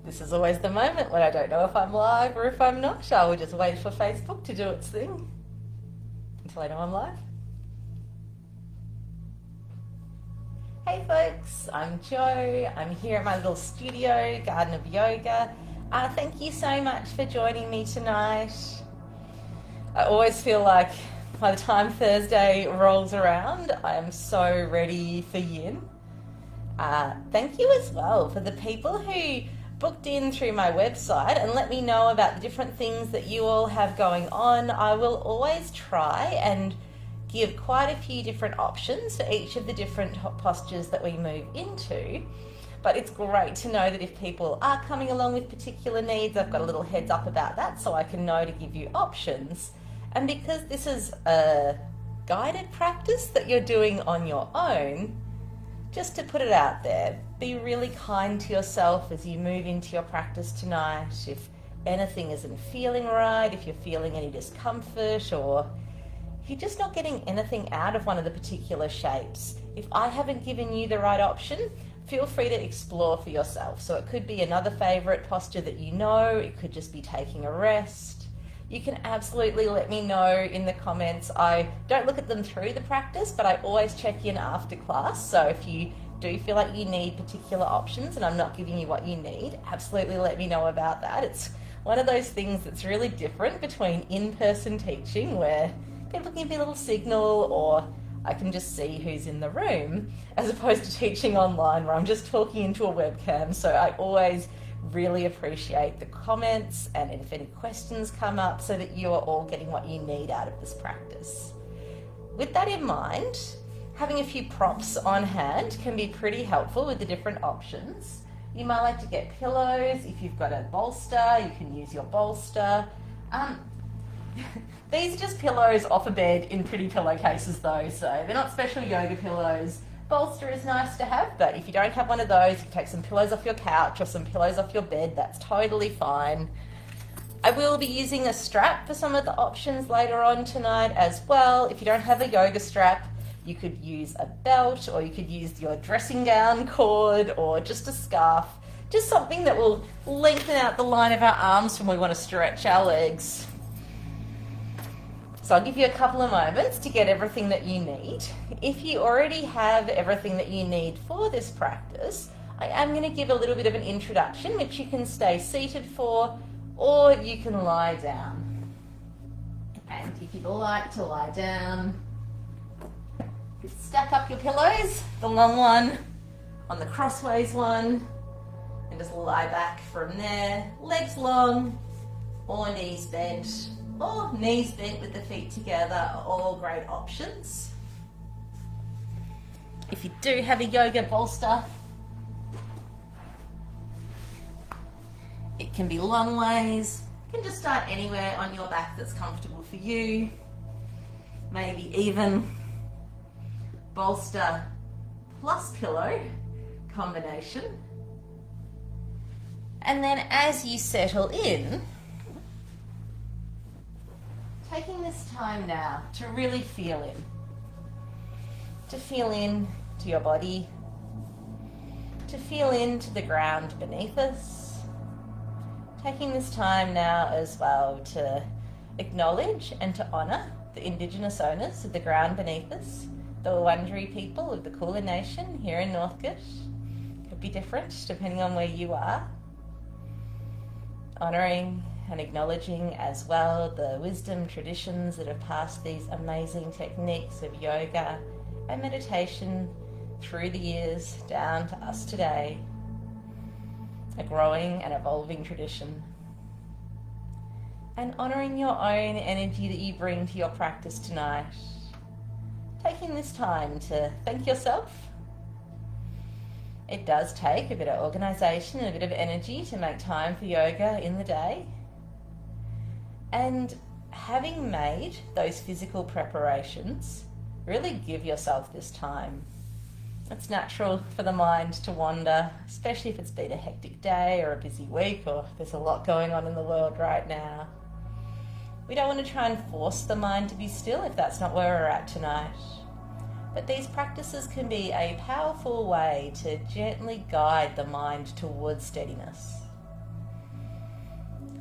This is always the moment when I don't know if I'm live or if I'm not. I will just wait for Facebook to do its thing until I know I'm live. Hey folks, I'm Jo. I'm here at my little studio, Garden of Yoga. Thank you so much for joining me tonight. I always feel like by the time Thursday rolls around, I am so ready for Yin. Thank you as well for the people who booked in through my website and let me know about the different things that you all have going on. I will always try and give quite a few different options for each of the different postures that we move into. But it's great to know that if people are coming along with particular needs, I've got a little heads up about that so I can know to give you options. And because this is a guided practice that you're doing on your own, just to put it out there, be really kind to yourself as you move into your practice tonight. If anything isn't feeling right, if you're feeling any discomfort, or if you're just not getting anything out of one of the particular shapes, if I haven't given you the right option, feel free to explore for yourself. So it could be another favorite posture that you know, it could just be taking a rest. You can absolutely let me know in the comments. I don't look at them through the practice, but I always check in after class. So if you do feel like you need particular options and I'm not giving you what you need, absolutely let me know about that. It's one of those things that's really different between in-person teaching, where people give me a little signal or I can just see who's in the room, as opposed to teaching online where I'm just talking into a webcam. So I always really appreciate the comments and if any questions come up so that you are all getting what you need out of this practice. With that in mind, having a few props on hand can be pretty helpful with the different options. You might like to get pillows. If you've got a bolster, you can use your bolster. These are just pillows off a bed in pretty pillowcases though, so they're not special yoga pillows. Bolster is nice to have, but if you don't have one of those, you can take some pillows off your couch or some pillows off your bed. That's totally fine. I will be using a strap for some of the options later on tonight as well. If you don't have a yoga strap, you could use a belt, or you could use your dressing gown cord, or just a scarf. Just something that will lengthen out the line of our arms when we want to stretch our legs. So I'll give you a couple of moments to get everything that you need. If you already have everything that you need for this practice, I am going to give a little bit of an introduction, which you can stay seated for, or you can lie down. And if you'd like to lie down, stack up your pillows, the long one on the crossways one, and just lie back from there. Legs long, or knees bent, or knees bent with the feet together are all great options. If you do have a yoga bolster, it can be long ways. You can just start anywhere on your back that's comfortable for you. Maybe even bolster plus pillow combination. And then as you settle in, taking this time now to really feel in. To feel in to your body. To feel into the ground beneath us. Taking this time now as well to acknowledge and to honour the Indigenous owners of the ground beneath us, the Wurundjeri people of the Kulin Nation here in Northcote. Could be different depending on where you are. Honouring and acknowledging as well the wisdom traditions that have passed these amazing techniques of yoga and meditation through the years down to us today. A growing and evolving tradition. And honouring your own energy that you bring to your practice tonight. Taking this time to thank yourself. It does take a bit of organisation and a bit of energy to make time for yoga in the day. And having made those physical preparations, really give yourself this time. It's natural for the mind to wander, especially if it's been a hectic day or a busy week, or there's a lot going on in the world right now. We don't want to try and force the mind to be still if that's not where we're at tonight. But these practices can be a powerful way to gently guide the mind towards steadiness.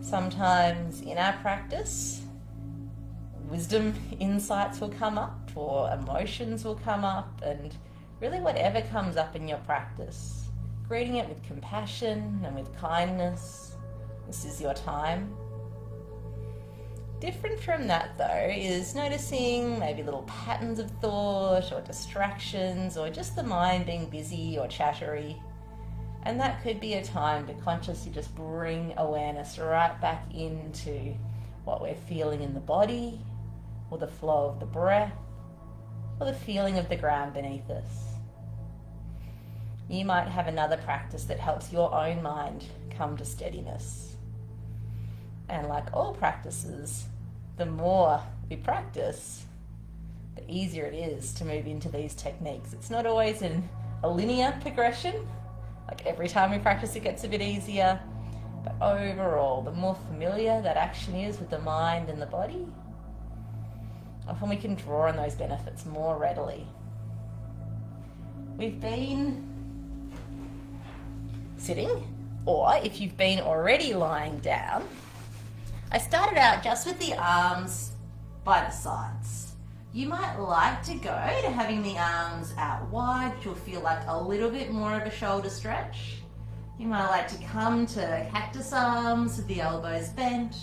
Sometimes in our practice, wisdom insights will come up or emotions will come up, and really whatever comes up in your practice, greeting it with compassion and with kindness. This is your time. Different from that though is noticing maybe little patterns of thought or distractions or just the mind being busy or chattery. And that could be a time to consciously just bring awareness right back into what we're feeling in the body, or the flow of the breath, or the feeling of the ground beneath us. You might have another practice that helps your own mind come to steadiness. And like all practices, the more we practice, the easier it is to move into these techniques. It's not always a linear progression. Like every time we practice, it gets a bit easier. But overall, the more familiar that action is with the mind and the body, often we can draw on those benefits more readily. We've been sitting, or if you've been already lying down, I started out just with the arms by the sides. You might like to go to having the arms out wide, which will feel like a little bit more of a shoulder stretch. You might like to come to cactus arms with the elbows bent.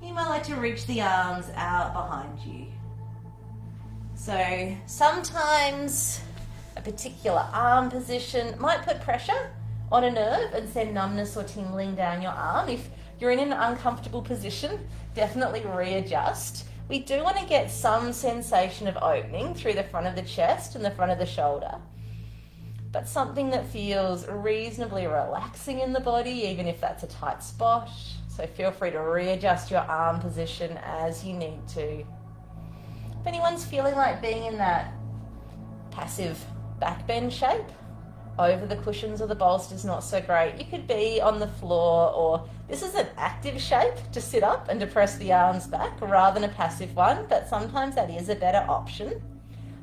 You might like to reach the arms out behind you. So sometimes a particular arm position might put pressure on a nerve and send numbness or tingling down your arm. If you're in an uncomfortable position, definitely readjust. We do want to get some sensation of opening through the front of the chest and the front of the shoulder, but something that feels reasonably relaxing in the body, even if that's a tight spot. So feel free to readjust your arm position as you need to. If anyone's feeling like being in that passive back bend shape, over the cushions or the bolsters, not so great. You could be on the floor, or this is an active shape to sit up and to press the arms back rather than a passive one, but sometimes that is a better option.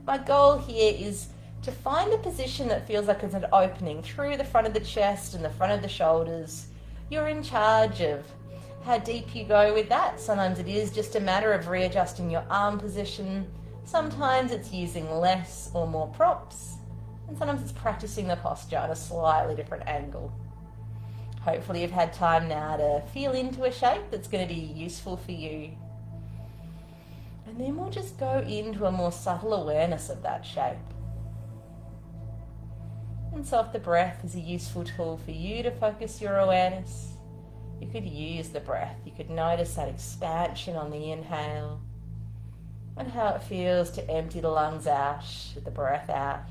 My goal here is to find a position that feels like it's an opening through the front of the chest and the front of the shoulders. You're in charge of how deep you go with that. Sometimes it is just a matter of readjusting your arm position. Sometimes it's using less or more props. And sometimes it's practicing the posture at a slightly different angle. Hopefully you've had time now to feel into a shape that's going to be useful for you. And then we'll just go into a more subtle awareness of that shape. And so if the breath is a useful tool for you to focus your awareness, you could use the breath. You could notice that expansion on the inhale and how it feels to empty the lungs out with the breath out.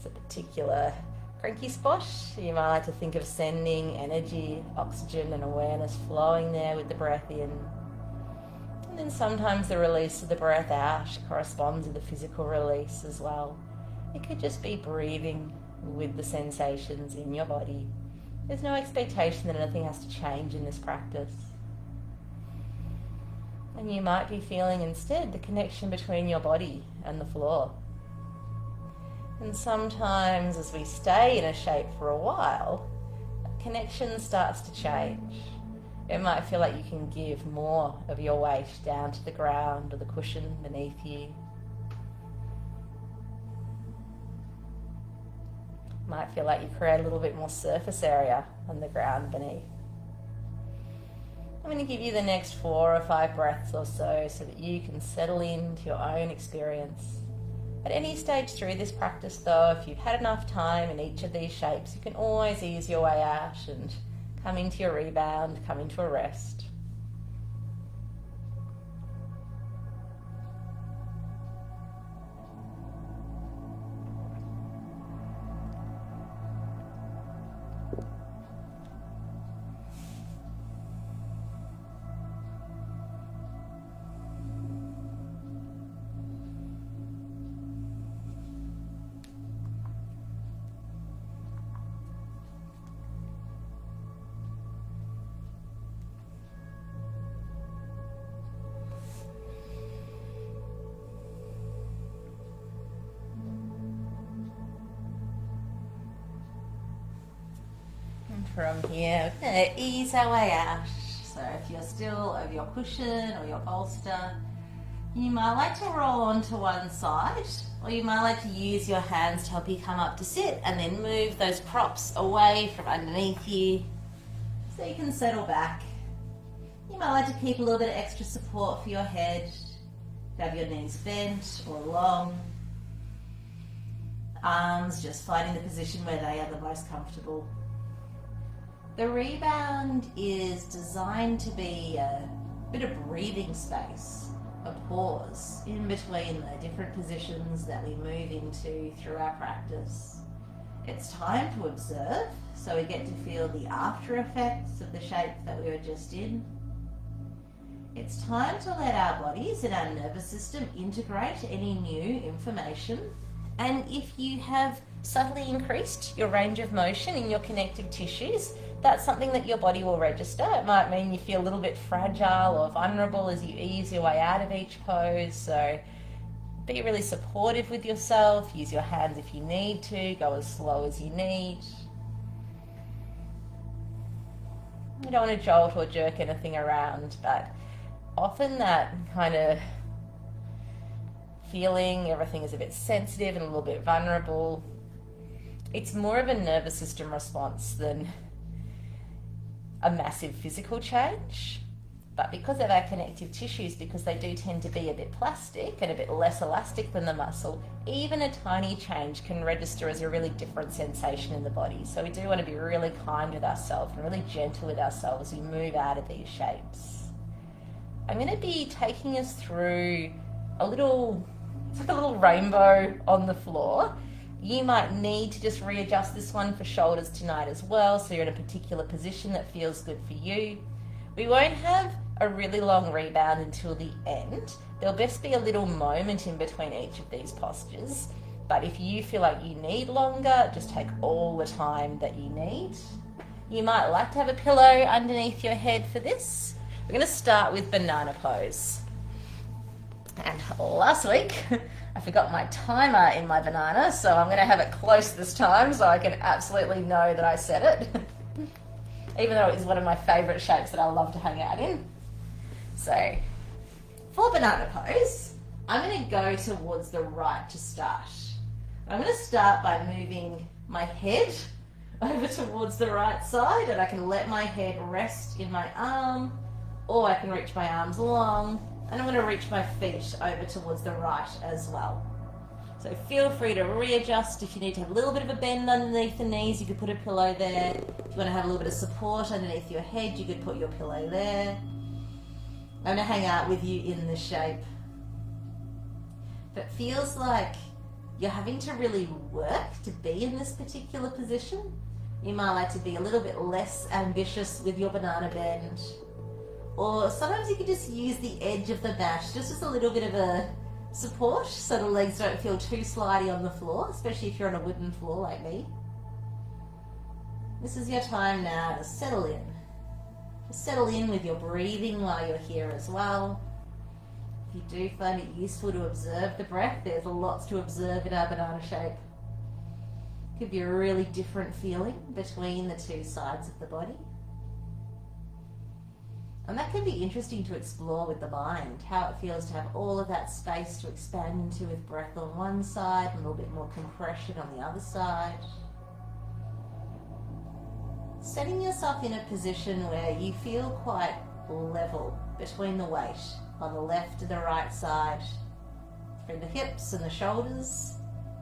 It's a particular cranky spot. You might like to think of sending energy, oxygen and awareness flowing there with the breath in. And then sometimes the release of the breath out corresponds with the physical release as well. It could just be breathing with the sensations in your body. There's no expectation that anything has to change in this practice. And you might be feeling instead the connection between your body and the floor. And sometimes as we stay in a shape for a while, that connection starts to change. It might feel like you can give more of your weight down to the ground or the cushion beneath you. Might feel like you create a little bit more surface area on the ground beneath. I'm going to give you the next 4 or 5 breaths or so that you can settle into your own experience. At any stage through this practice though, if you've had enough time in each of these shapes, you can always ease your way out and come into your rebound, come into a rest. from here. We're going to ease our way out. So if you're still over your cushion or your bolster, you might like to roll onto one side, or you might like to use your hands to help you come up to sit and then move those props away from underneath you so you can settle back. You might like to keep a little bit of extra support for your head. Have your knees bent or long. Arms just finding the position where they are the most comfortable. The rebound is designed to be a bit of breathing space, a pause in between the different positions that we move into through our practice. It's time to observe, so we get to feel the after effects of the shape that we were just in. It's time to let our bodies and our nervous system integrate any new information. And if you have subtly increased your range of motion in your connective tissues, that's something that your body will register. It might mean you feel a little bit fragile or vulnerable as you ease your way out of each pose. So be really supportive with yourself. Use your hands if you need to. Go as slow as you need. You don't want to jolt or jerk anything around, but often that kind of feeling everything is a bit sensitive and a little bit vulnerable, it's more of a nervous system response than a massive physical change. But because of our connective tissues, because they do tend to be a bit plastic and a bit less elastic than the muscle, even a tiny change can register as a really different sensation in the body. So we do want to be really kind with ourselves and really gentle with ourselves as we move out of these shapes. I'm going to be taking us through it's like a little rainbow on the floor. You might need to just readjust this one for shoulders tonight as well, so you're in a particular position that feels good for you. We won't have a really long rebound until the end. There'll best be a little moment in between each of these postures, but if you feel like you need longer, just take all the time that you need. You might like to have a pillow underneath your head for this. We're going to start with banana pose. And last week, I forgot my timer in my banana, so I'm going to have it close this time so I can absolutely know that I said it. Even though it is one of my favourite shapes that I love to hang out in. So, for banana pose, I'm going to go towards the right to start. I'm going to start by moving my head over towards the right side, and I can let my head rest in my arm, or I can reach my arms long, and I'm going to reach my feet over towards the right as well. So feel free to readjust. If you need to have a little bit of a bend underneath the knees, you could put a pillow there. If you want to have a little bit of support underneath your head, you could put your pillow there. I'm going to hang out with you in this shape. If it feels like you're having to really work to be in this particular position, you might like to be a little bit less ambitious with your banana bend. Or sometimes you could just use the edge of the mat, just as a little bit of a support so the legs don't feel too slidey on the floor, especially if you're on a wooden floor like me. This is your time now to settle in. Just settle in with your breathing while you're here as well. If you do find it useful to observe the breath, there's lots to observe in our banana shape. Could be a really different feeling between the two sides of the body. And that can be interesting to explore with the mind, how it feels to have all of that space to expand into with breath on one side and a little bit more compression on the other side. Setting yourself in a position where you feel quite level between the weight on the left and the right side, through the hips and the shoulders.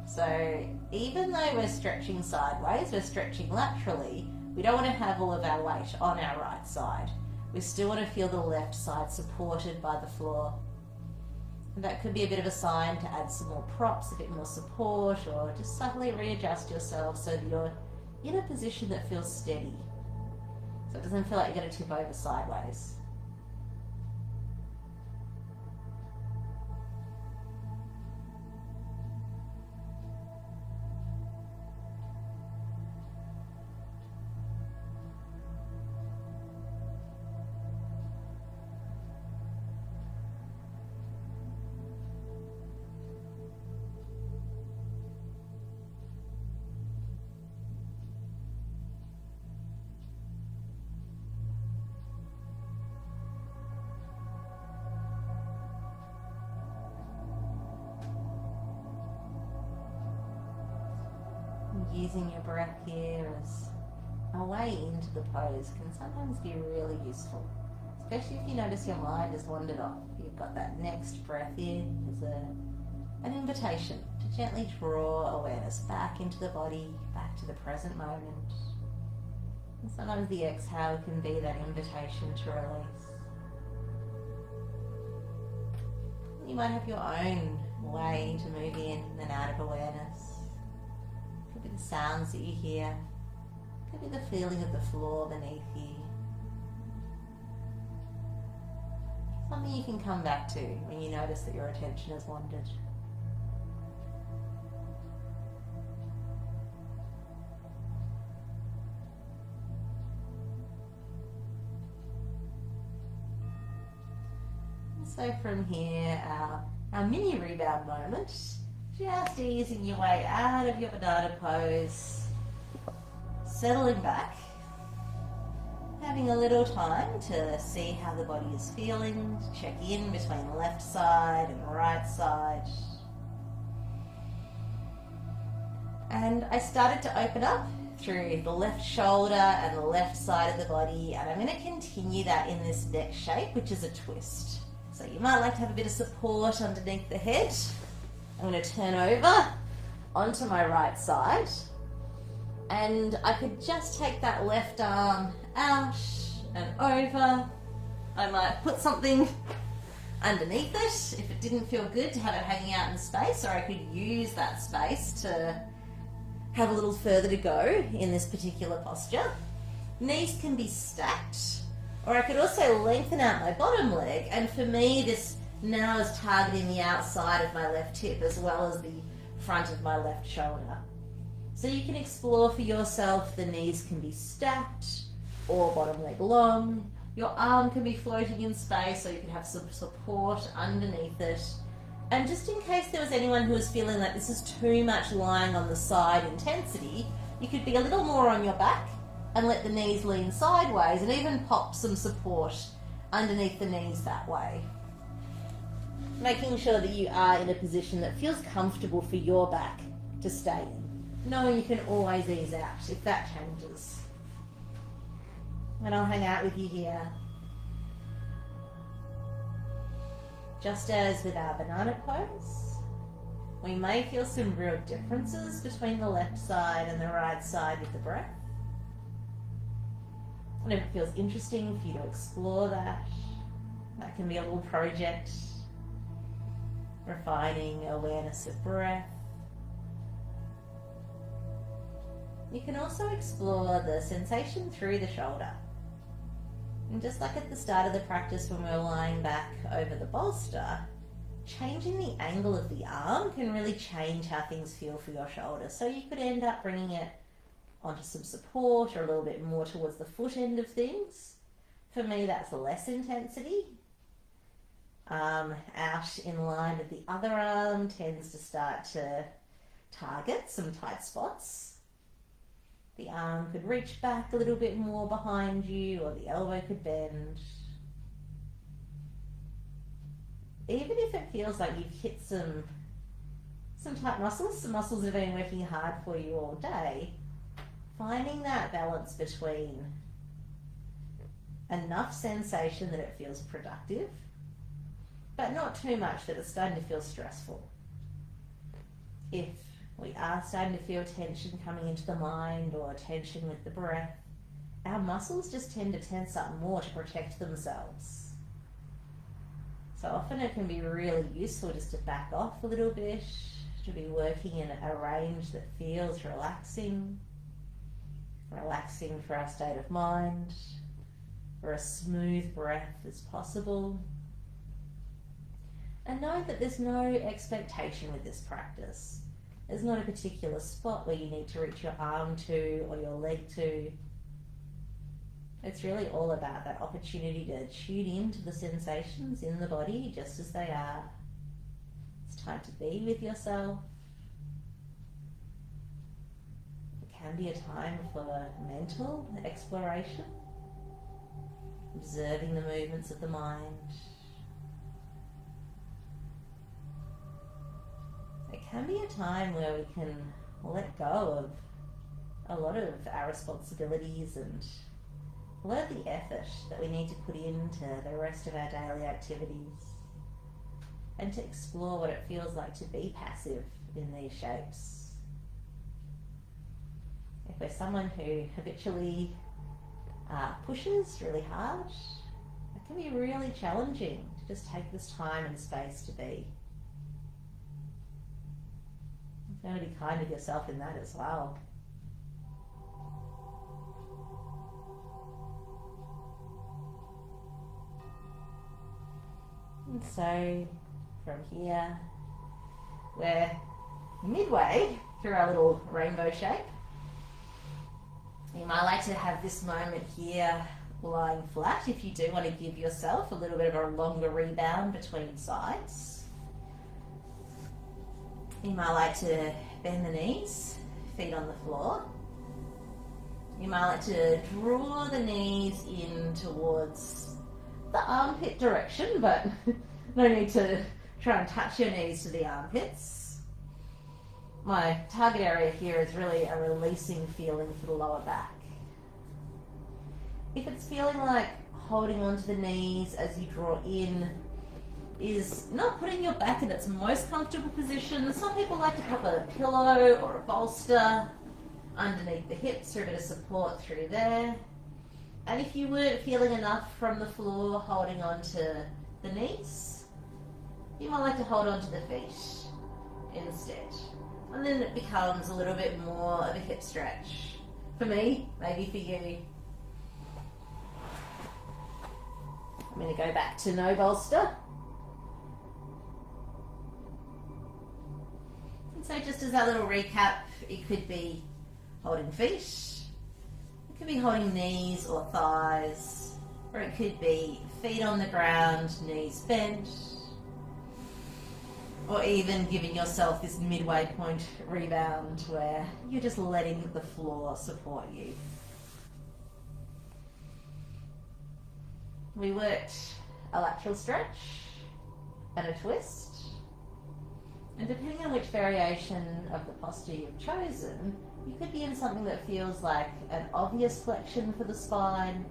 So even though we're stretching sideways, we're stretching laterally, we don't want to have all of our weight on our right side. We still want to feel the left side supported by the floor. And that could be a bit of a sign to add some more props, a bit more support, or just subtly readjust yourself so that you're in a position that feels steady. So it doesn't feel like you're going to tip over sideways. using your breath here as a way into the pose can sometimes be really useful, especially if you notice your mind has wandered off. You've got that next breath in as an invitation to gently draw awareness back into the body, back to the present moment. And sometimes the exhale can be that invitation to release. You might have your own way to move in and out of awareness. Could be the sounds that you hear. Could be the feeling of the floor beneath you. Something you can come back to when you notice that your attention has wandered. So from here, our mini rebound moment, just easing your way out of your banana pose, settling back, having a little time to see how the body is feeling, to check in between the left side and the right side. And I started to open up through the left shoulder and the left side of the body, and I'm going to continue that in this next shape, which is a twist. So you might like to have a bit of support underneath the head. I'm going to turn over onto my right side, and I could just take that left arm out and over. I might put something underneath it if it didn't feel good to have it hanging out in space, or I could use that space to have a little further to go in this particular posture. Knees can be stacked, or I could also lengthen out my bottom leg, and for me this now is targeting the outside of my left hip as well as the front of my left shoulder. So you can explore for yourself. The knees can be stacked or bottom leg long. Your arm can be floating in space, so you can have some support underneath it. And just in case there was anyone who was feeling like this is too much lying on the side intensity, you could be a little more on your back and let the knees lean sideways, and even pop some support underneath the knees that way. Making sure that you are in a position that feels comfortable for your back to stay in, knowing you can always ease out if that changes. And I'll hang out with you here. Just as with our banana pose, we may feel some real differences between the left side and the right side with the breath. And if it feels interesting for you to explore that, that can be a little project, refining awareness of breath. You can also explore the sensation through the shoulder. And just like at the start of the practice when we're lying back over the bolster, changing the angle of the arm can really change how things feel for your shoulder. So you could end up bringing it onto some support or a little bit more towards the foot end of things. For me, that's less intensity. Out in line with the other arm tends to start to target some tight spots. The arm could reach back a little bit more behind you, or the elbow could bend. Even if it feels like you've hit some tight muscles, some muscles that have been working hard for you all day, finding that balance between enough sensation that it feels productive, but not too much that it's starting to feel stressful. If we are starting to feel tension coming into the mind or tension with the breath, our muscles just tend to tense up more to protect themselves. So often it can be really useful just to back off a little bit, to be working in a range that feels relaxing for our state of mind, for a smooth breath as possible. And know that there's no expectation with this practice. There's not a particular spot where you need to reach your arm to or your leg to. It's really all about that opportunity to tune into the sensations in the body just as they are. It's time to be with yourself. It can be a time for mental exploration, observing the movements of the mind. It can be a time where we can let go of a lot of our responsibilities and a lot of the effort that we need to put into the rest of our daily activities, and to explore what it feels like to be passive in these shapes. If we're someone who habitually pushes really hard, it can be really challenging to just take this time and space to be. You've got to be kind with yourself in that as well. And so from here, we're midway through our little rainbow shape. You might like to have this moment here lying flat if you do want to give yourself a little bit of a longer rebound between sides. You might like to bend the knees, feet on the floor. You might like to draw the knees in towards the armpit direction, but no need to try and touch your knees to the armpits. My target area here is really a releasing feeling for the lower back. If it's feeling like holding onto the knees as you draw in is not putting your back in its most comfortable position, some people like to pop a pillow or a bolster underneath the hips for a bit of support through there. And if you weren't feeling enough from the floor holding onto the knees, you might like to hold onto the feet instead. And then it becomes a little bit more of a hip stretch. For me, maybe for you. I'm going to go back to no bolster. And so just as a little recap, it could be holding feet, it could be holding knees or thighs, or it could be feet on the ground, knees bent, or even giving yourself this midway point rebound where you're just letting the floor support you. We worked a lateral stretch and a twist. And depending on which variation of the posture you've chosen, you could be in something that feels like an obvious flexion for the spine,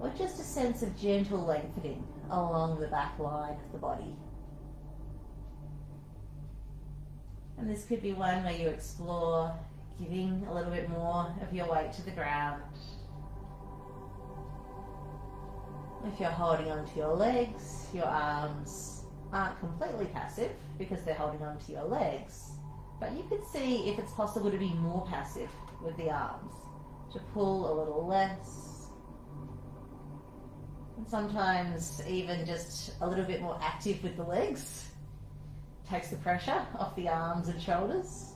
or just a sense of gentle lengthening along the back line of the body. And this could be one where you explore giving a little bit more of your weight to the ground. If you're holding onto your legs, your arms aren't completely passive because they're holding onto your legs, but you could see if it's possible to be more passive with the arms, to pull a little less, and sometimes even just a little bit more active with the legs. Takes the pressure off the arms and shoulders.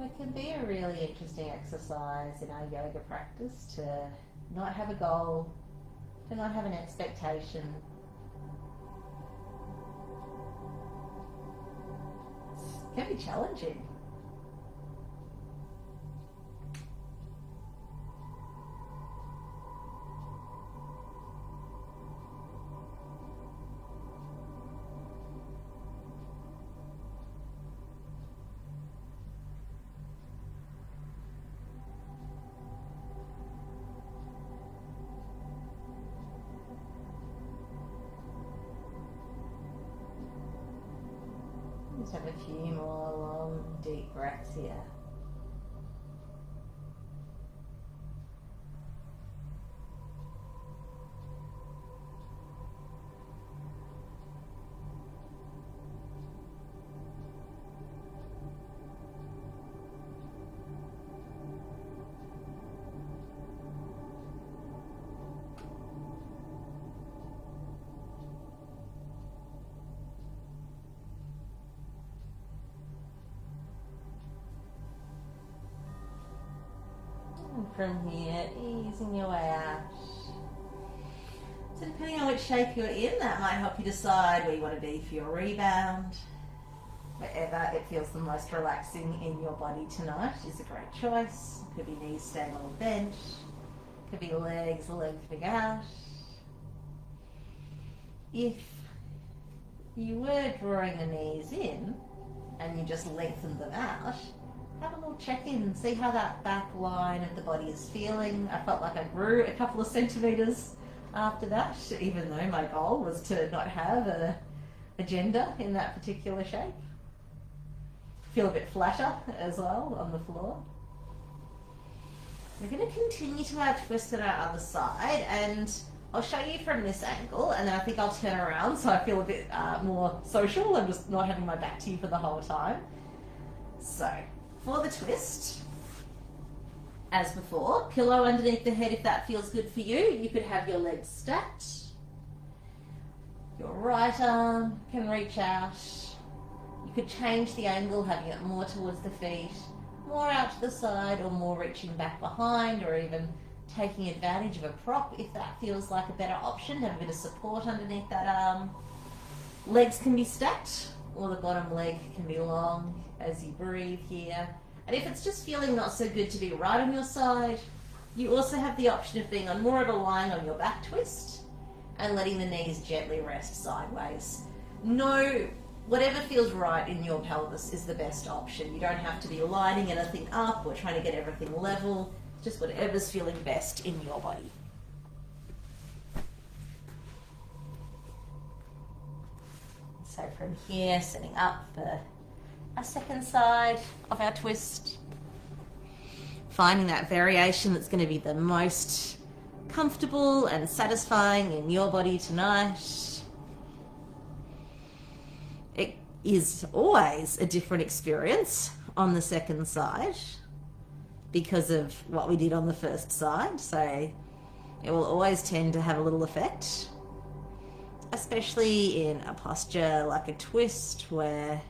It can be a really interesting exercise in our yoga practice to not have a goal, to not have an expectation. It can be challenging. Just have a few more long, deep breaths here. from here, easing your way out. So depending on which shape you're in, that might help you decide where you want to be for your rebound. Wherever it feels the most relaxing in your body tonight is a great choice. It could be knees staying on the bench. It could be legs lengthening out. If you were drawing the knees in and you just lengthened them out, have a little check-in and see how that back line of the body is feeling. I felt like I grew a couple of centimetres after that, even though my goal was to not have a agenda in that particular shape. Feel a bit flatter as well on the floor. We're going to continue to our twist on our other side, and I'll show you from this angle, and then I think I'll turn around so I feel a bit more social and just not having my back to you for the whole time. So, for the twist, as before, pillow underneath the head if that feels good for you. You could have your legs stacked. Your right arm can reach out. You could change the angle, having it more towards the feet, more out to the side, or more reaching back behind, or even taking advantage of a prop if that feels like a better option. Have a bit of support underneath that arm. Legs can be stacked, or the bottom leg can be long as you breathe here. And if it's just feeling not so good to be right on your side, you also have the option of being on more of a line on your back twist and letting the knees gently rest sideways. No, whatever feels right in your pelvis is the best option. You don't have to be lining anything up or trying to get everything level, just whatever's feeling best in your body. So from here, setting up for our second side of our twist, finding that variation that's going to be the most comfortable and satisfying in your body tonight. It is always a different experience on the second side because of what we did on the first side, so it will always tend to have a little effect, especially in a posture like a twist where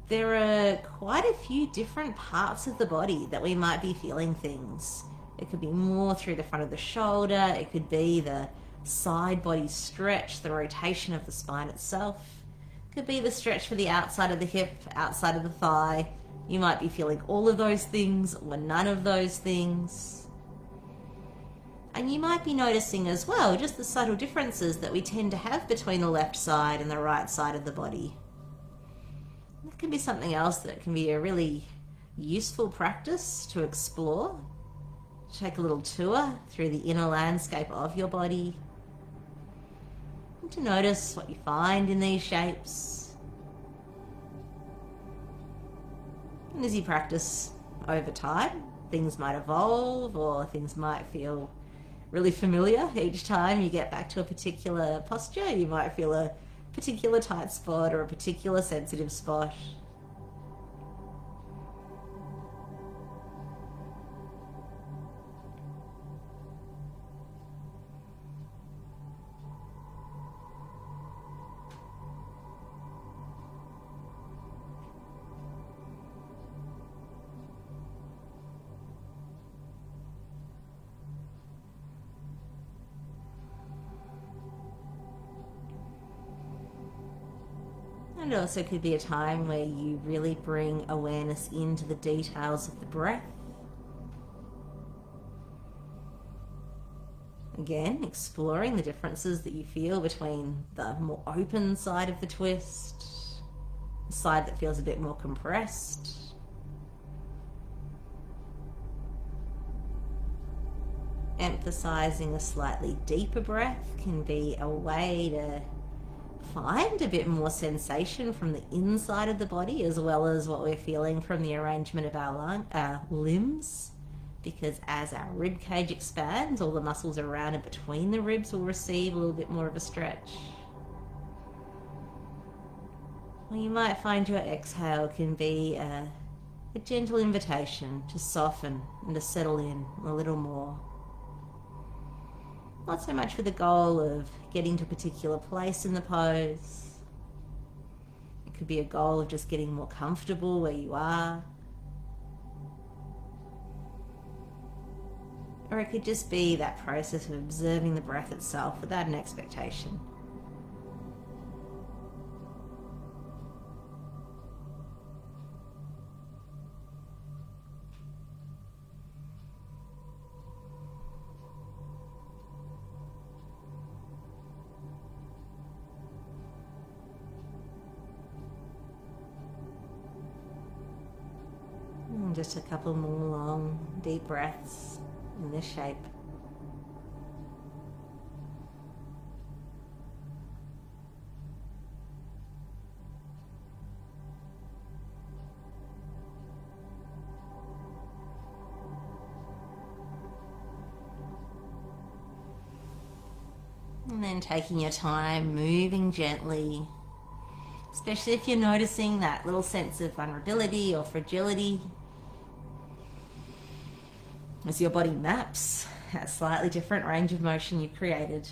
there are quite a few different parts of the body that we might be feeling things. It could be more through the front of the shoulder, it could be the side body stretch, the rotation of the spine itself. It could be the stretch for the outside of the hip, outside of the thigh. You might be feeling all of those things or none of those things. And you might be noticing as well just the subtle differences that we tend to have between the left side and the right side of the body. It can be something else that can be a really useful practice to explore. Take a little tour through the inner landscape of your body and to notice what you find in these shapes. And as you practice over time, things might evolve or things might feel really familiar each time you get back to a particular posture. You might feel a particular tight spot or a particular sensitive spot. And it also could be a time where you really bring awareness into the details of the breath. Again, exploring the differences that you feel between the more open side of the twist, the side that feels a bit more compressed. Emphasizing a slightly deeper breath can be a way to find a bit more sensation from the inside of the body as well as what we're feeling from the arrangement of our limbs, because as our rib cage expands, all the muscles around and between the ribs will receive a little bit more of a stretch. Or you might find your exhale can be a gentle invitation to soften and to settle in a little more. Not so much with the goal of getting to a particular place in the pose. It could be a goal of just getting more comfortable where you are. Or it could just be that process of observing the breath itself without an expectation. And just a couple more long, deep breaths in this shape. And then taking your time, moving gently, especially if you're noticing that little sense of vulnerability or fragility as your body maps that slightly different range of motion you've created.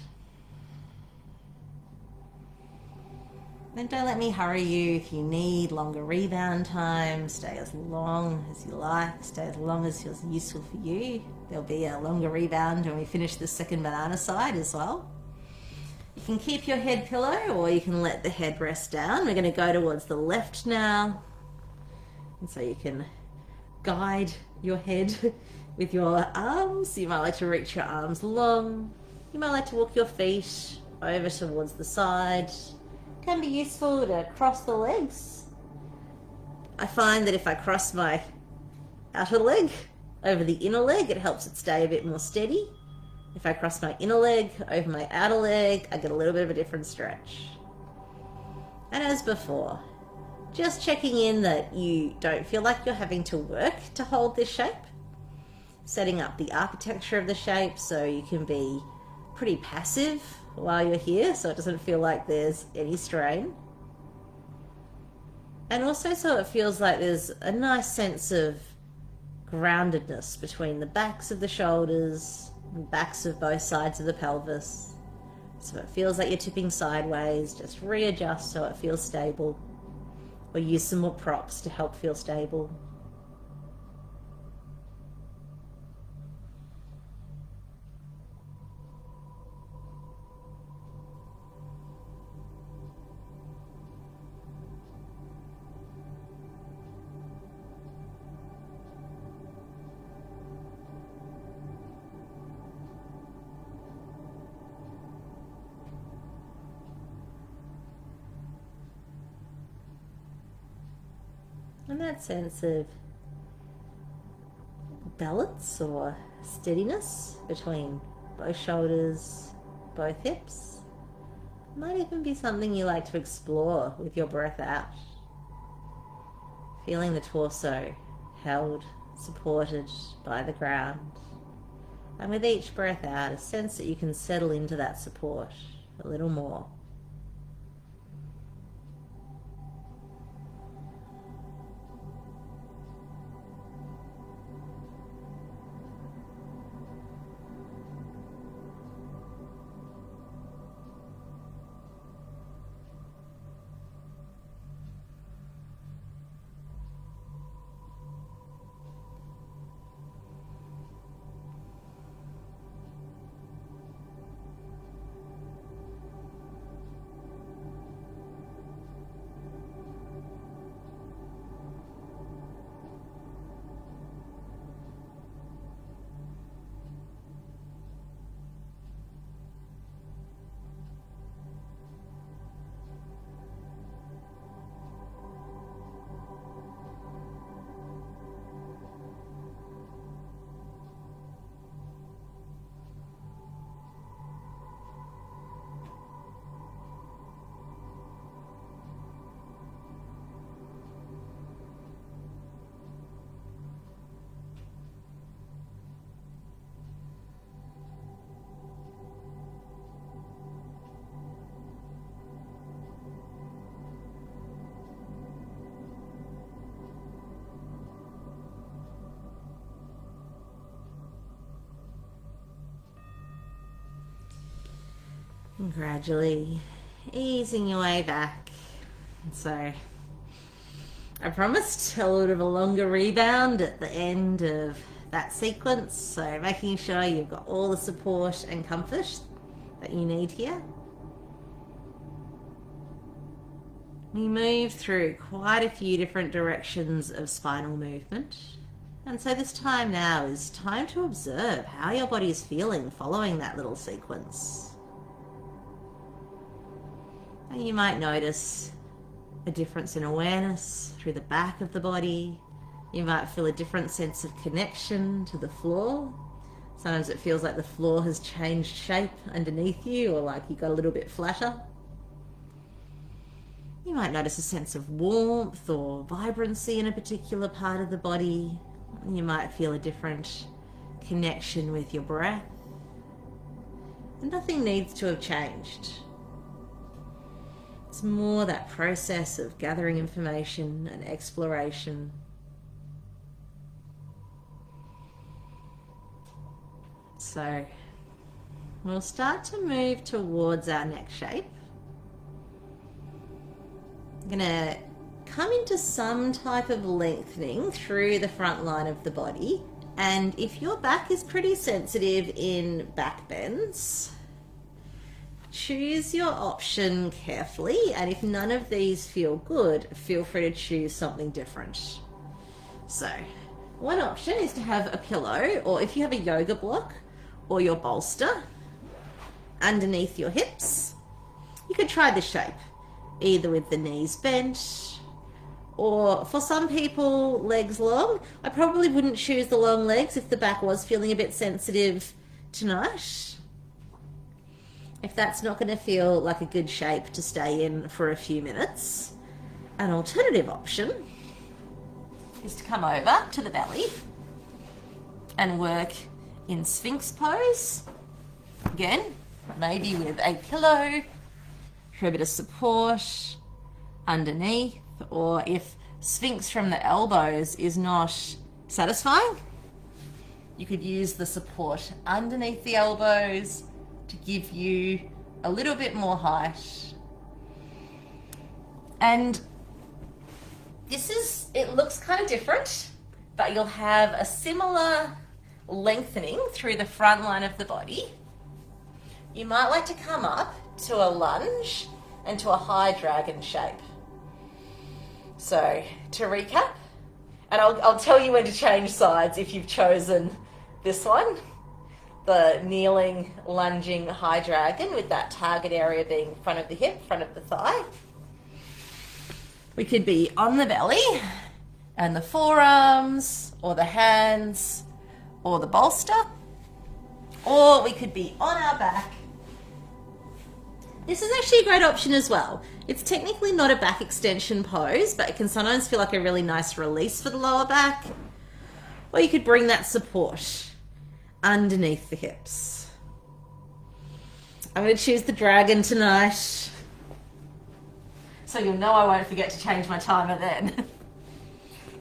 Then don't let me hurry you. If you need longer rebound time, stay as long as you like, stay as long as feels useful for you. There'll be a longer rebound when we finish the second banana side as well. You can keep your head pillow or you can let the head rest down. We're going to go towards the left now. And so you can guide your head with your arms. You might like to reach your arms long. You might like to walk your feet over towards the side. It can be useful to cross the legs. I find that if I cross my outer leg over the inner leg, it helps it stay a bit more steady. If I cross my inner leg over my outer leg, I get a little bit of a different stretch. And as before, just checking in that you don't feel like you're having to work to hold this shape. Setting up the architecture of the shape so you can be pretty passive while you're here, so it doesn't feel like there's any strain. And also so it feels like there's a nice sense of groundedness between the backs of the shoulders, the backs of both sides of the pelvis. So it feels like you're tipping sideways. Just readjust so it feels stable, or use some more props to help feel stable. And that sense of balance or steadiness between both shoulders, both hips, might even be something you like to explore with your breath out. Feeling the torso held, supported by the ground. And with each breath out, a sense that you can settle into that support a little more. And gradually easing your way back. So I promised a little bit of a longer rebound at the end of that sequence. So making sure you've got all the support and comfort that you need here. We move through quite a few different directions of spinal movement. And so this time now is time to observe how your body is feeling following that little sequence. And you might notice a difference in awareness through the back of the body. You might feel a different sense of connection to the floor. Sometimes it feels like the floor has changed shape underneath you, or like you got a little bit flatter. You might notice a sense of warmth or vibrancy in a particular part of the body. You might feel a different connection with your breath. And nothing needs to have changed. It's more that process of gathering information and exploration. So we'll start to move towards our next shape. I'm going to come into some type of lengthening through the front line of the body. And if your back is pretty sensitive in back bends, choose your option carefully. And if none of these feel good, feel free to choose something different. So one option is to have a pillow, or if you have a yoga block or your bolster underneath your hips. You could try this shape, either with the knees bent, or for some people, legs long. I probably wouldn't choose the long legs if the back was feeling a bit sensitive tonight. If that's not going to feel like a good shape to stay in for a few minutes, an alternative option is to come over to the belly and work in Sphinx pose. Again, maybe with a pillow for a bit of support underneath, or if Sphinx from the elbows is not satisfying, you could use the support underneath the elbows to give you a little bit more height. And it looks kind of different, but you'll have a similar lengthening through the front line of the body. You might like to come up to a lunge and to a high dragon shape. So to recap, and I'll tell you when to change sides if you've chosen this one, the kneeling, lunging high dragon with that target area being front of the hip, front of the thigh. We could be on the belly and the forearms or the hands or the bolster, or we could be on our back. This is actually a great option as well. It's technically not a back extension pose, but it can sometimes feel like a really nice release for the lower back. Or you could bring that support underneath the hips. I'm going to choose the dragon tonight, so you'll know I won't forget to change my timer then.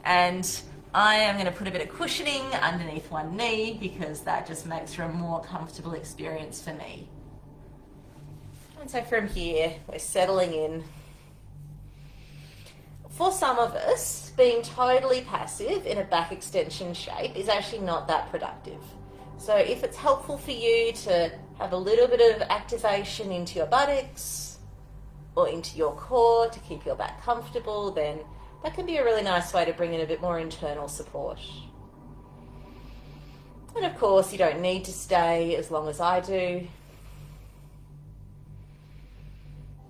And I am going to put a bit of cushioning underneath one knee because that just makes for a more comfortable experience for me. And so from here, we're settling in. For some of us, being totally passive in a back extension shape is actually not that productive. So if it's helpful for you to have a little bit of activation into your buttocks or into your core to keep your back comfortable, then that can be a really nice way to bring in a bit more internal support. And of course, you don't need to stay as long as I do.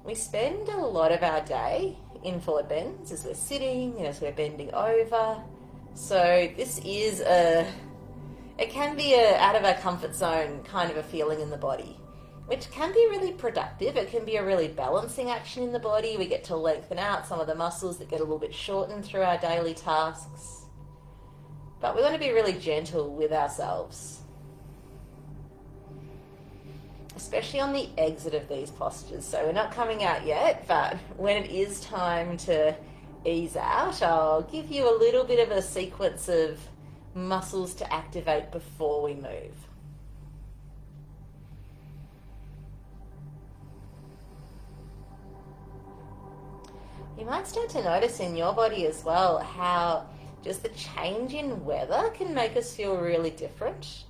We spend a lot of our day in forward bends as we're sitting and as we're bending over. So this is it can be a out of our comfort zone kind of a feeling in the body, which can be really productive. It can be a really balancing action in the body. We get to lengthen out some of the muscles that get a little bit shortened through our daily tasks. But we want to be really gentle with ourselves, especially on the exit of these postures. So we're not coming out yet, but when it is time to ease out, I'll give you a little bit of a sequence of muscles to activate before we move. You might start to notice in your body as well how just the change in weather can make us feel really different.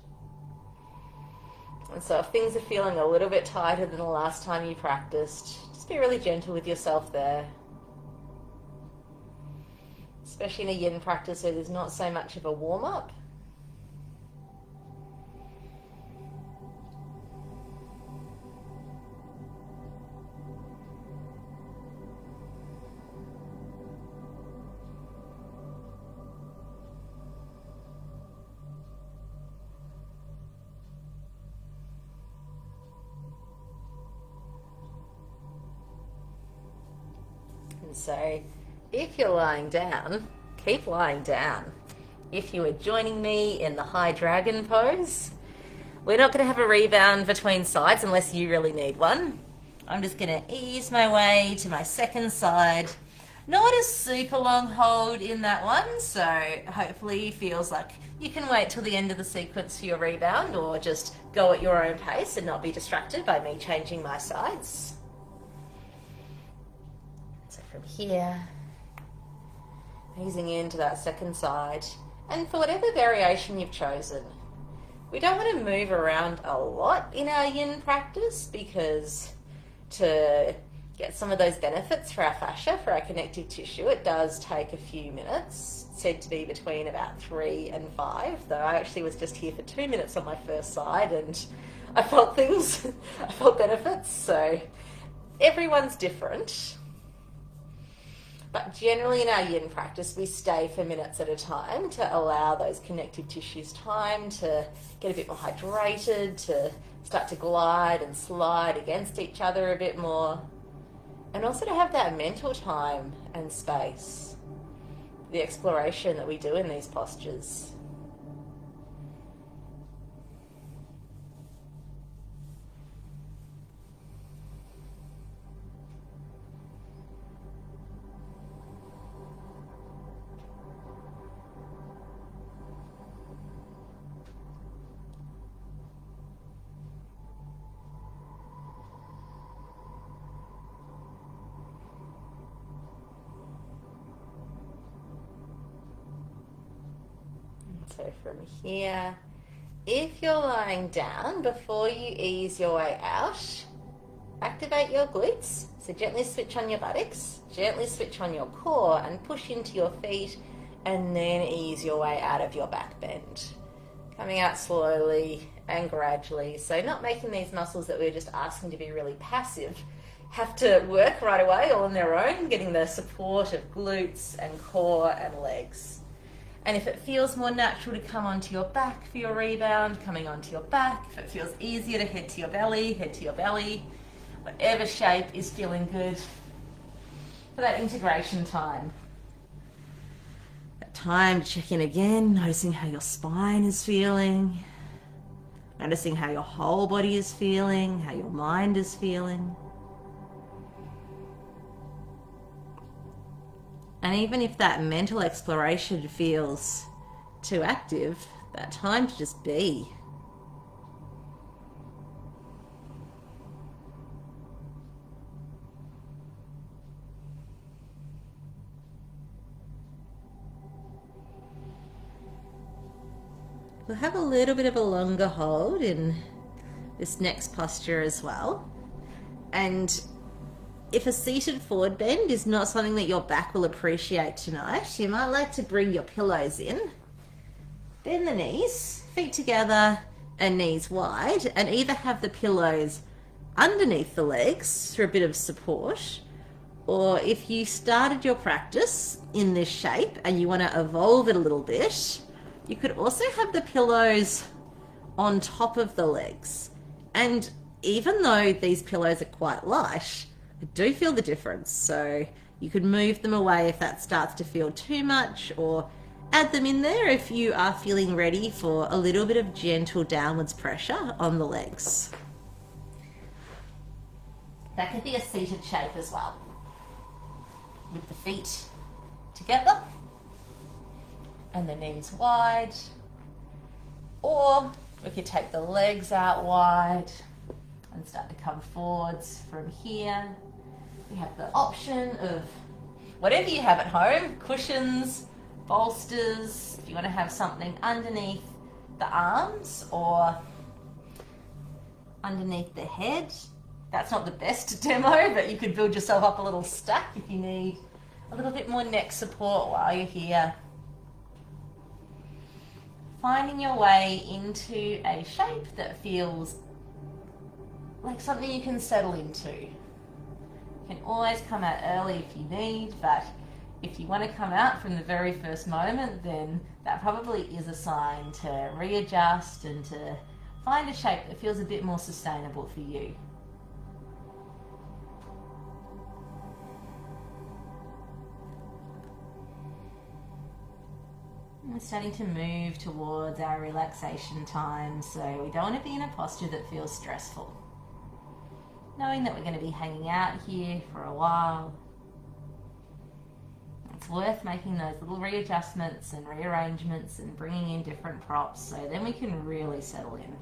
And so if things are feeling a little bit tighter than the last time you practiced, just be really gentle with yourself there. Especially in a yin practice where there's not so much of a warm-up. And so if you're lying down, keep lying down. If you are joining me in the high dragon pose, we're not going to have a rebound between sides unless you really need one. I'm just going to ease my way to my second side. Not a super long hold in that one, so hopefully feels like you can wait till the end of the sequence for your rebound, or just go at your own pace and not be distracted by me changing my sides. So from here, easing into that second side, and for whatever variation you've chosen, we don't want to move around a lot in our yin practice, because to get some of those benefits for our fascia, for our connective tissue, it does take a few minutes. It's said to be between about 3 and 5, though I actually was just here for 2 minutes on my first side and I felt things, I felt benefits, so everyone's different. But generally in our yin practice, we stay for minutes at a time to allow those connective tissues time to get a bit more hydrated, to start to glide and slide against each other a bit more, and also to have that mental time and space, the exploration that we do in these postures. So from here, if you're lying down, before you ease your way out, activate your glutes. So gently switch on your buttocks, gently switch on your core and push into your feet, and then ease your way out of your back bend. Coming out slowly and gradually. So not making these muscles that we're just asking to be really passive have to work right away all on their own, getting the support of glutes and core and legs. And if it feels more natural to come onto your back for your rebound, coming onto your back. If it feels easier to head to your belly, head to your belly. Whatever shape is feeling good for that integration time. That time to check in again, noticing how your spine is feeling, noticing how your whole body is feeling, how your mind is feeling. And even if that mental exploration feels too active, that time to just be. We'll have a little bit of a longer hold in this next posture as well. And if a seated forward bend is not something that your back will appreciate tonight, you might like to bring your pillows in. Bend the knees, feet together and knees wide, and either have the pillows underneath the legs for a bit of support, or if you started your practice in this shape and you want to evolve it a little bit, you could also have the pillows on top of the legs. And even though these pillows are quite light, I do feel the difference, so you could move them away if that starts to feel too much, or add them in there if you are feeling ready for a little bit of gentle downwards pressure on the legs. That could be a seated shape as well, with the feet together and the knees wide, or we could take the legs out wide and start to come forwards from here. We have the option of whatever you have at home, cushions, bolsters, if you want to have something underneath the arms or underneath the head. That's not the best demo, but you could build yourself up a little stack if you need a little bit more neck support while you're here. Finding your way into a shape that feels like something you can settle into. You can always come out early if you need, but if you want to come out from the very first moment, then that probably is a sign to readjust and to find a shape that feels a bit more sustainable for you. We're starting to move towards our relaxation time, so we don't want to be in a posture that feels stressful. Knowing that we're going to be hanging out here for a while, it's worth making those little readjustments and rearrangements and bringing in different props so then we can really settle in.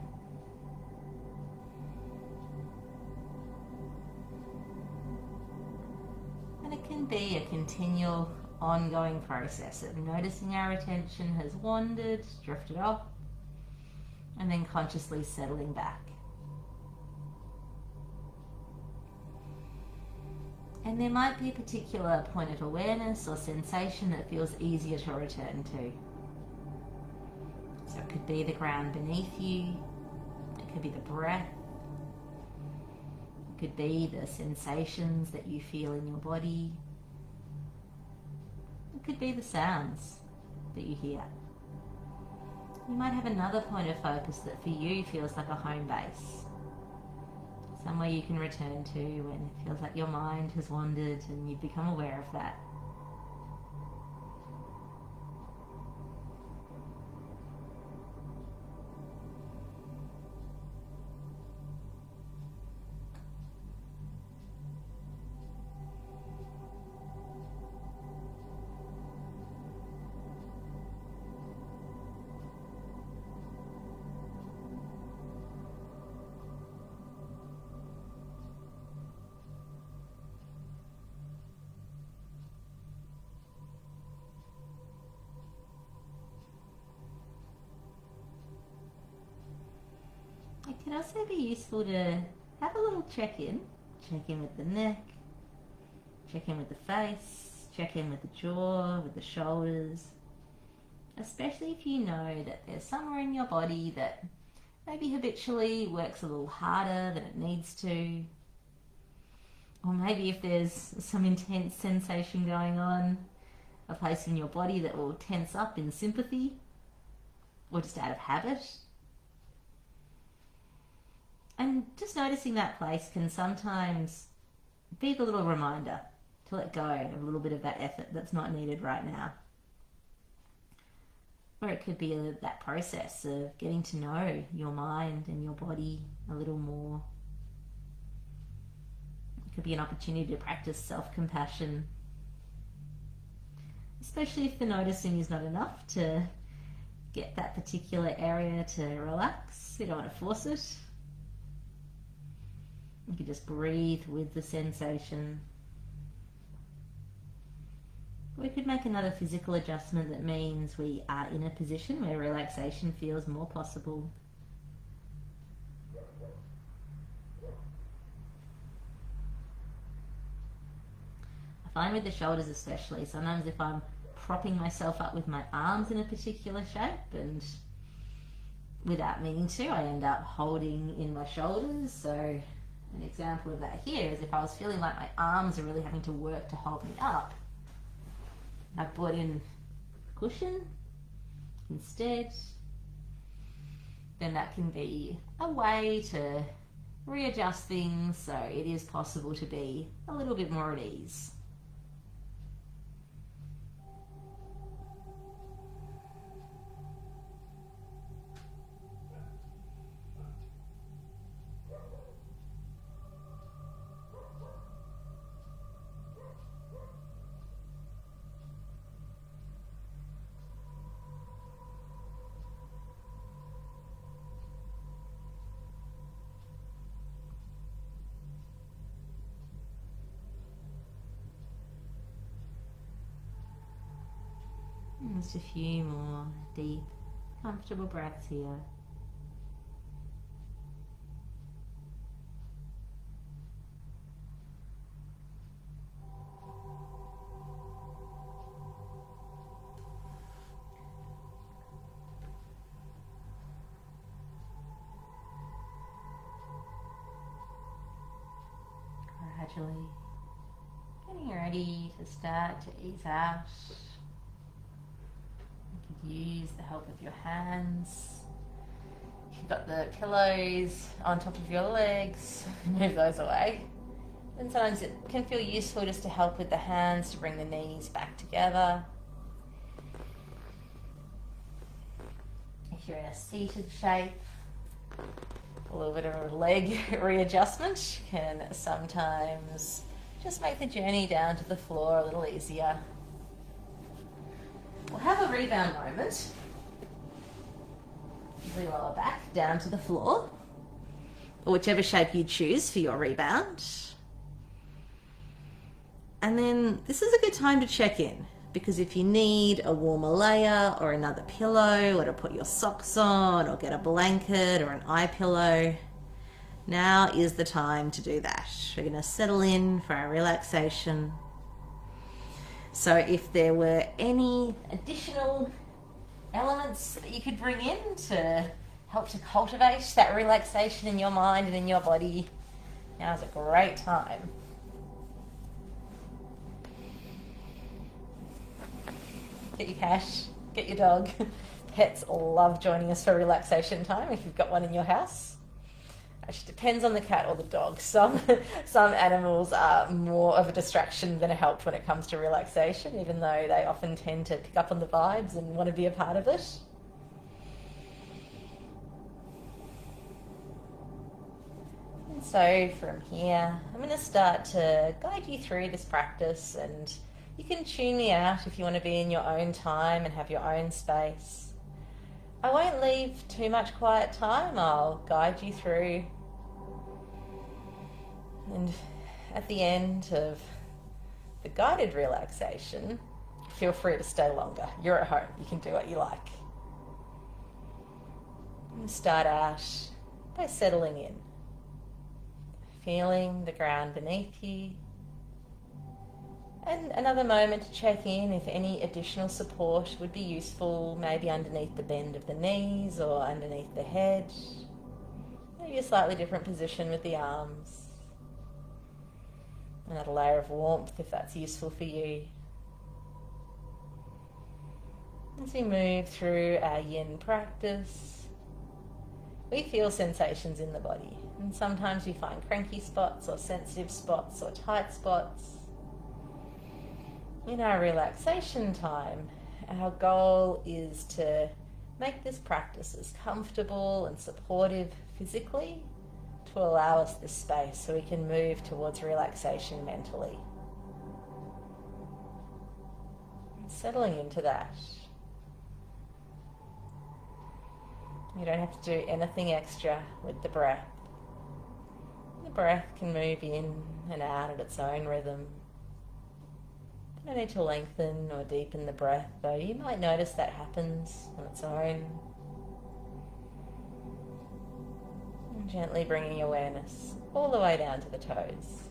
And it can be a continual, ongoing process of noticing our attention has wandered, drifted off, and then consciously settling back. And there might be a particular point of awareness or sensation that feels easier to return to. So it could be the ground beneath you, it could be the breath, it could be the sensations that you feel in your body, it could be the sounds that you hear. You might have another point of focus that for you feels like a home base. Somewhere you can return to when it feels like your mind has wandered and you've become aware of that. It can also be useful to have a little check-in. Check in with the neck, check in with the face, check in with the jaw, with the shoulders. Especially if you know that there's somewhere in your body that maybe habitually works a little harder than it needs to. Or maybe if there's some intense sensation going on, a place in your body that will tense up in sympathy or just out of habit. And just noticing that place can sometimes be the little reminder to let go of a little bit of that effort that's not needed right now. Or it could be that process of getting to know your mind and your body a little more. It could be an opportunity to practice self-compassion, especially if the noticing is not enough to get that particular area to relax. You don't want to force it. You can just breathe with the sensation. We could make another physical adjustment that means we are in a position where relaxation feels more possible. I find with the shoulders especially, sometimes if I'm propping myself up with my arms in a particular shape and without meaning to, I end up holding in my shoulders. So an example of that here is if I was feeling like my arms are really having to work to hold me up, I brought in cushion instead, then that can be a way to readjust things so it is possible to be a little bit more at ease. Just a few more deep, comfortable breaths here. Gradually getting ready to start to ease out. You can use the help of your hands. If you've got the pillows on top of your legs, move those away. And sometimes it can feel useful just to help with the hands to bring the knees back together. If you're in a seated shape, a little bit of a leg readjustment can sometimes just make the journey down to the floor a little easier. We'll have a rebound moment. Usually lower back down to the floor, or whichever shape you choose for your rebound. And then this is a good time to check in, because if you need a warmer layer or another pillow, or to put your socks on, or get a blanket or an eye pillow, now is the time to do that. We're going to settle in for our relaxation. So if there were any additional elements that you could bring in to help to cultivate that relaxation in your mind and in your body, now's a great time. Get your cash, get your dog. Pets love joining us for relaxation time if you've got one in your house. Actually, depends on the cat or the dog. Some animals are more of a distraction than a help when it comes to relaxation, even though they often tend to pick up on the vibes and want to be a part of it. And so from here, I'm going to start to guide you through this practice, and you can tune me out if you want to be in your own time and have your own space. I won't leave too much quiet time. I'll guide you through. And at the end of the guided relaxation, feel free to stay longer. You're at home. You can do what you like. And start out by settling in. Feeling the ground beneath you. And another moment to check in if any additional support would be useful, maybe underneath the bend of the knees or underneath the head. Maybe a slightly different position with the arms. Another layer of warmth if that's useful for you. As we move through our yin practice, we feel sensations in the body. And sometimes we find cranky spots or sensitive spots or tight spots. In our relaxation time, our goal is to make this practice as comfortable and supportive physically to allow us this space so we can move towards relaxation mentally. And settling into that. You don't have to do anything extra with the breath. The breath can move in and out at its own rhythm. You don't need to lengthen or deepen the breath, though you might notice that happens on its own. And gently bringing awareness all the way down to the toes.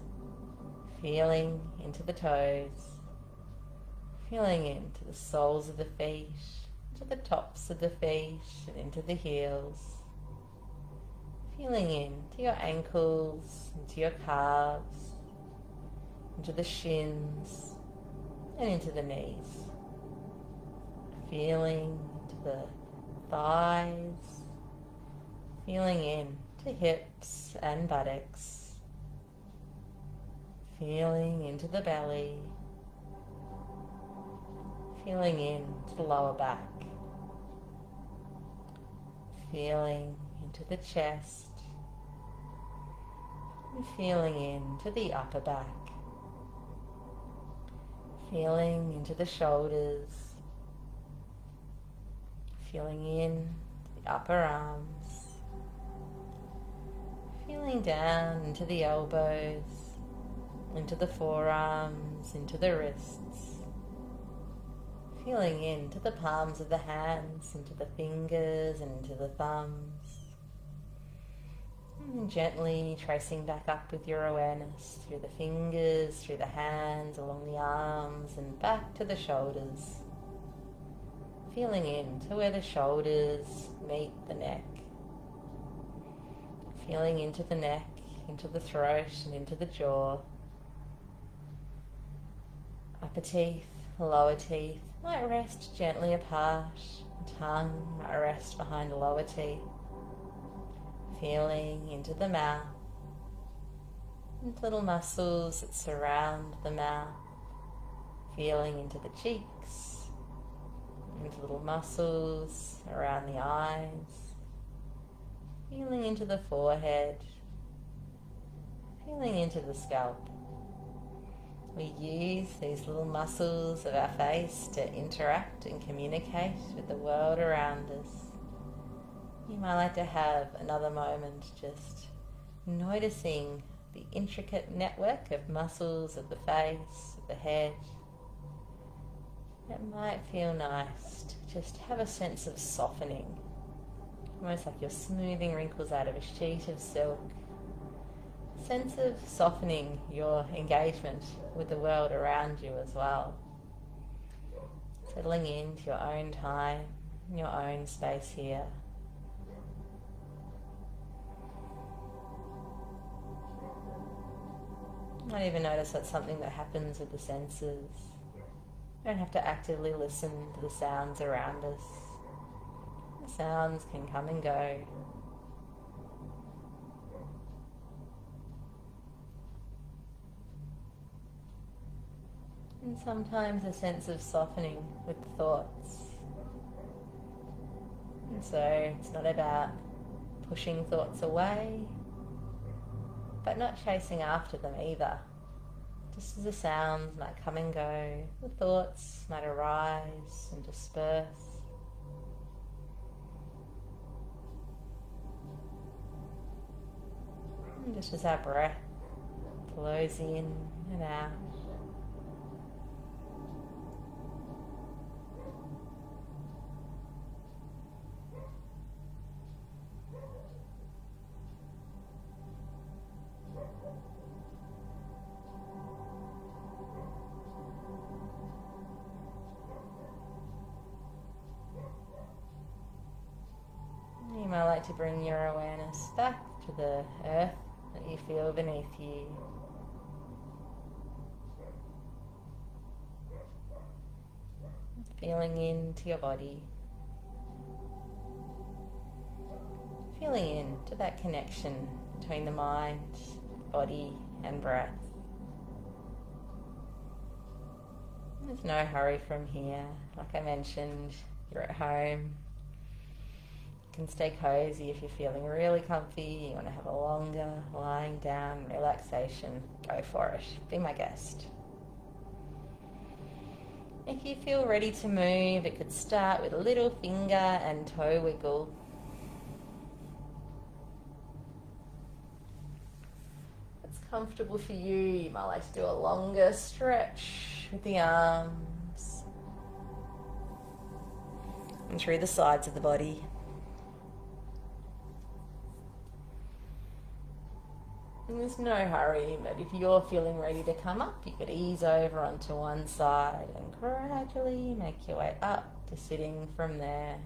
Feeling into the toes. Feeling into the soles of the feet, into the tops of the feet, and into the heels. Feeling into your ankles, into your calves, into the shins, and into the knees. Feeling into the thighs. Feeling into hips and buttocks. Feeling into the belly. Feeling into the lower back. Feeling into the chest. And feeling into the upper back. Feeling into the shoulders, feeling in the upper arms, feeling down into the elbows, into the forearms, into the wrists, Feeling into the palms of the hands, into the fingers and into the thumbs. And gently tracing back up with your awareness through the fingers, through the hands, along the arms and back to the shoulders. Feeling into where the shoulders meet the neck. Feeling into the neck, into the throat and into the jaw. Upper teeth, lower teeth might rest gently apart. Tongue might rest behind the lower teeth. Feeling into the mouth and little muscles that surround the mouth. Feeling into the cheeks, into little muscles around the eyes. Feeling into the forehead. Feeling into the scalp. We use these little muscles of our face to interact and communicate with the world around us. You might like to have another moment just noticing the intricate network of muscles of the face, of the head. It might feel nice to just have a sense of softening, almost like you're smoothing wrinkles out of a sheet of silk. Sense of softening your engagement with the world around you as well. Settling into your own time, your own space here. You might even notice that's something that happens with the senses. You don't have to actively listen to the sounds around us. The sounds can come and go. And sometimes a sense of softening with the thoughts. And so it's not about pushing thoughts away, but not chasing after them either. Just as the sounds might come and go, the thoughts might arise and disperse. And just as our breath flows in and out. You might like to bring your awareness back to the earth that you feel beneath you. Feeling into your body. Feeling into that connection between the mind, body and breath. There's no hurry from here. Like I mentioned, you're at home. You can stay cozy if you're feeling really comfy. You want to have a longer lying down relaxation. Go for it. Be my guest. If you feel ready to move, it could start with a little finger and toe wiggle. If it's comfortable for you, you might like to do a longer stretch with the arms and through the sides of the body. And there's no hurry, but if you're feeling ready to come up, you could ease over onto one side and gradually make your way up to sitting from there.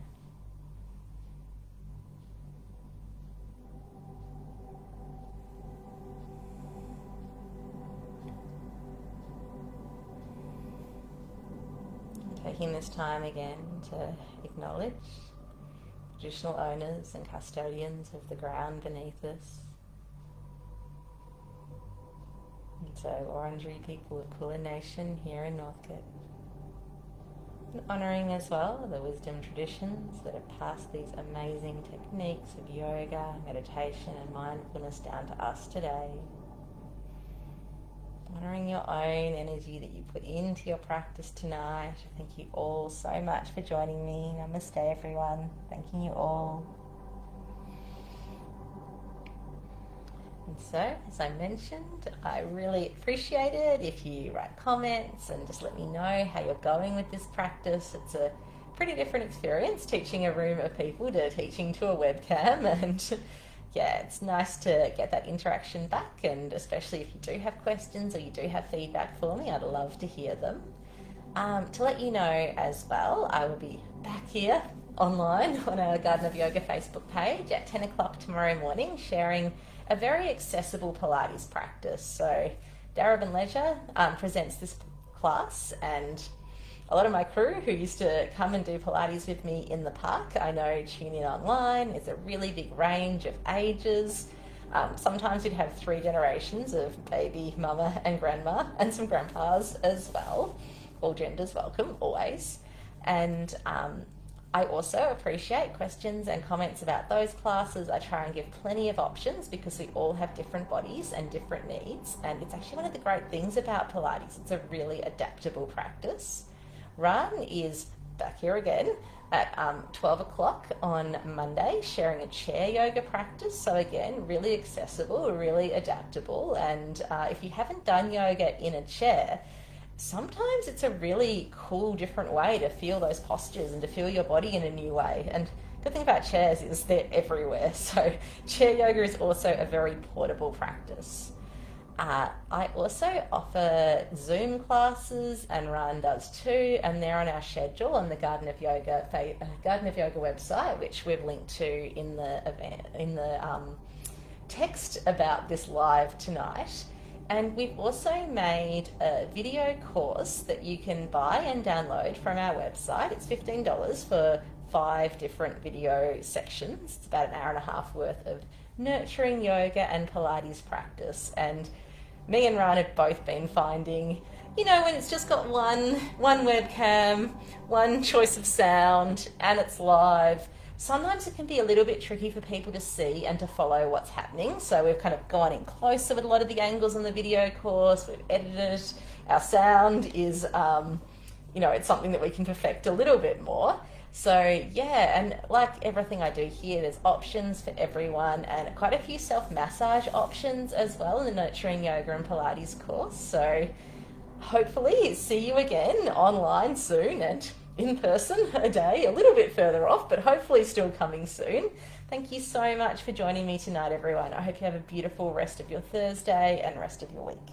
Taking this time again to acknowledge traditional owners and custodians of the ground beneath us. And so Wurundjeri people of Kulin Nation here in Northcote. And honouring as well the wisdom traditions that have passed these amazing techniques of yoga, meditation and mindfulness down to us today. Honouring your own energy that you put into your practice tonight. Thank you all so much for joining me. Namaste everyone. Thanking you all. And so, as I mentioned, I really appreciate it if you write comments and just let me know how you're going with this practice. It's a pretty different experience teaching a room of people to teaching to a webcam, and yeah, it's nice to get that interaction back, and especially if you do have questions or you do have feedback for me, I'd love to hear them. To let you know as well, I will be back here online on our Garden of Yoga Facebook page at 10 o'clock tomorrow morning, sharing a very accessible Pilates practice. So Darabin Leisure presents this class, and a lot of my crew who used to come and do Pilates with me in the park, I know, tune in online. It's a really big range of ages. Sometimes we'd have 3 generations of baby, mama and grandma, and some grandpas as well. All genders welcome, always. And I also appreciate questions and comments about those classes. I try and give plenty of options because we all have different bodies and different needs. And it's actually one of the great things about Pilates. It's a really adaptable practice. Ran is back here again at 12 o'clock on Monday, sharing a chair yoga practice. So again, really accessible, really adaptable. And if you haven't done yoga in a chair, sometimes it's a really cool, different way to feel those postures and to feel your body in a new way. And the good thing about chairs is they're everywhere. So chair yoga is also a very portable practice. I also offer Zoom classes, and Ran does too, and they're on our schedule on the Garden of Yoga website, which we've linked to in the text about this live tonight. And we've also made a video course that you can buy and download from our website. It's $15 for 5 different video sections. It's about an hour and a half worth of nurturing yoga and Pilates practice. And me and Ryan have both been finding, when it's just got one webcam, one choice of sound, and it's live, sometimes it can be a little bit tricky for people to see and to follow what's happening. So we've kind of gone in closer with a lot of the angles on the video course. We've edited it. Our sound is, it's something that we can perfect a little bit more. So yeah, and like everything I do here, there's options for everyone, and quite a few self-massage options as well in the Nurturing Yoga and Pilates course. So hopefully see you again online soon, and in person a day a little bit further off, but hopefully still coming soon. Thank you so much for joining me tonight, everyone. I hope you have a beautiful rest of your Thursday and rest of your week.